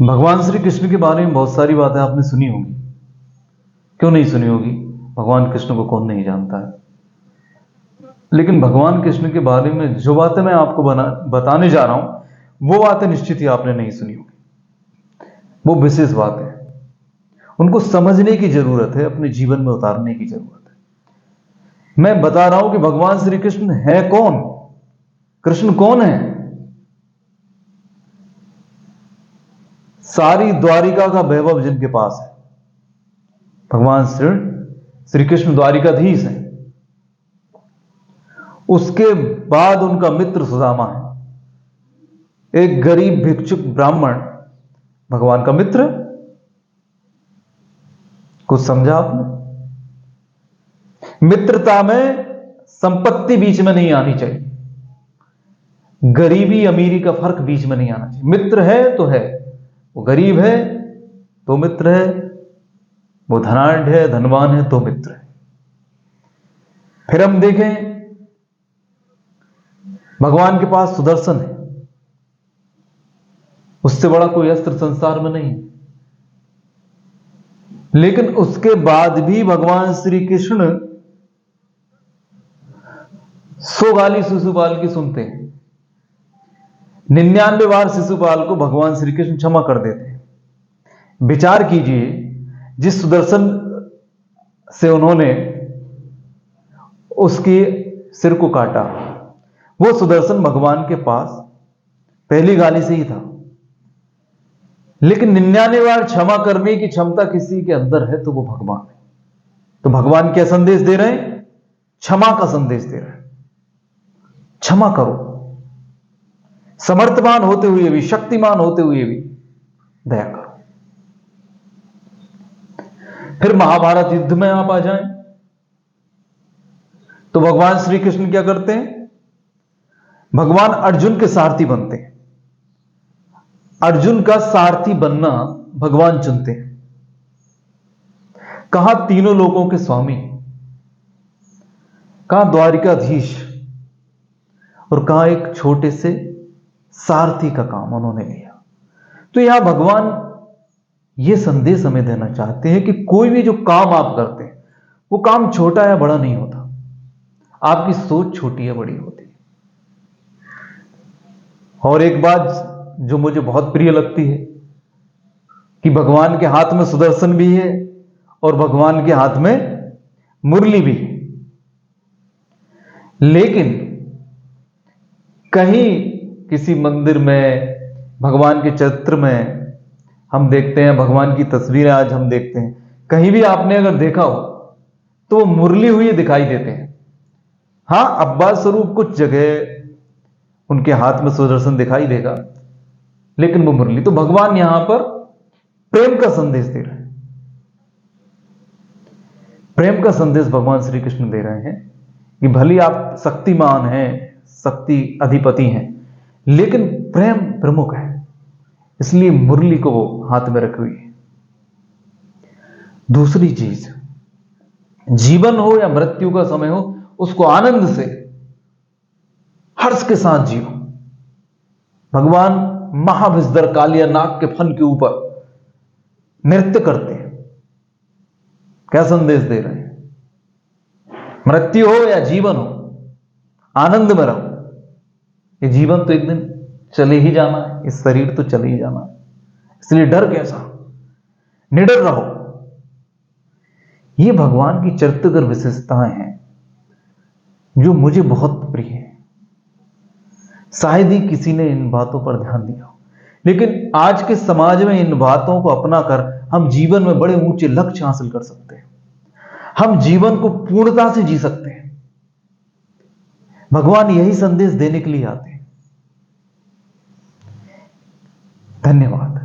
भगवान श्री कृष्ण के बारे में बहुत सारी बातें आपने सुनी होंगी। क्यों नहीं सुनी होगी? भगवान कृष्ण को कौन नहीं जानता है। लेकिन भगवान कृष्ण के बारे में जो बातें मैं आपको बताने जा रहा हूं, वो बातें निश्चित ही आपने नहीं सुनी होगी। वो विशेष बातें हैं, उनको समझने की जरूरत है, अपने जीवन में उतारने की जरूरत है। मैं बता रहा हूं कि भगवान श्री कृष्ण है कौन, कृष्ण कौन है। सारी द्वारिका का वैभव जिनके पास है, भगवान श्री कृष्ण द्वारिकाधीश है। उसके बाद उनका मित्र सुदामा है, एक गरीब भिक्षुक ब्राह्मण भगवान का मित्र। कुछ समझा आपने? मित्रता में संपत्ति बीच में नहीं आनी चाहिए, गरीबी अमीरी का फर्क बीच में नहीं आना चाहिए। मित्र है तो है, वो गरीब है तो मित्र है, वो धनाढ्य है धनवान है तो मित्र है। फिर हम देखें, भगवान के पास सुदर्शन है, उससे बड़ा कोई अस्त्र संसार में नहीं। लेकिन उसके बाद भी भगवान श्री कृष्ण 100 गाली शिशुपाल की सुनते हैं, 99 बार शिशुपाल को भगवान श्री कृष्ण क्षमा कर देते हैं। विचार कीजिए, जिस सुदर्शन से उन्होंने उसके सिर को काटा, वो सुदर्शन भगवान के पास पहली गाली से ही था। लेकिन 99 बार क्षमा करने की क्षमता किसी के अंदर है तो वो भगवान है। तो भगवान क्या संदेश दे रहे हैं? क्षमा का संदेश दे रहे हैं। क्षमा करो, समर्थवान होते हुए भी, शक्तिमान होते हुए भी दया करो। फिर महाभारत युद्ध में आप आ जाएं तो भगवान श्री कृष्ण क्या करते हैं? भगवान अर्जुन के सारथी बनते हैं। अर्जुन का सारथी बनना भगवान चुनते हैं। कहां तीनों लोगों के स्वामी, कहां द्वारिकाधीश, और कहां एक छोटे से सारथी का काम उन्होंने लिया। तो यहां भगवान यह संदेश हमें देना चाहते हैं कि कोई भी जो काम आप करते हैं, वो काम छोटा या बड़ा नहीं होता। आपकी सोच छोटी या बड़ी होती है। और एक बात जो मुझे बहुत प्रिय लगती है कि भगवान के हाथ में सुदर्शन भी है और भगवान के हाथ में मुरली भी है। लेकिन कहीं किसी मंदिर में भगवान के चित्र में हम देखते हैं, भगवान की तस्वीरें आज हम देखते हैं, कहीं भी आपने अगर देखा हो तो वो मुरली हुए दिखाई देते हैं। हां, अब्बा स्वरूप कुछ जगह उनके हाथ में सुदर्शन दिखाई देगा, लेकिन वो मुरली। तो भगवान यहां पर प्रेम का संदेश दे रहे हैं। प्रेम का संदेश भगवान श्री कृष्ण दे रहे हैं कि भले आप शक्तिमान हैं, शक्ति अधिपति हैं, लेकिन प्रेम प्रमुख है, इसलिए मुरली को वो हाथ में रखी हुई है। दूसरी चीज, जीवन हो या मृत्यु का समय हो, उसको आनंद से, हर्ष के साथ जियो। भगवान महाविष्धर कालिया नाग के फन के ऊपर नृत्य करते हैं। क्या संदेश दे रहे हैं? मृत्यु हो या जीवन हो, आनंद में रहो। ये जीवन तो एक दिन चले ही जाना है, इस शरीर तो चले ही जाना है, इसलिए डर कैसा, निडर रहो। ये भगवान की चरित्रगत विशेषताएं हैं जो मुझे बहुत प्रिय है। शायद ही किसी ने इन बातों पर ध्यान दिया हो, लेकिन आज के समाज में इन बातों को अपनाकर हम जीवन में बड़े ऊंचे लक्ष्य हासिल कर सकते हैं। हम जीवन को पूर्णता से जी सकते हैं। भगवान यही संदेश देने के लिए आते हैं। धन्यवाद।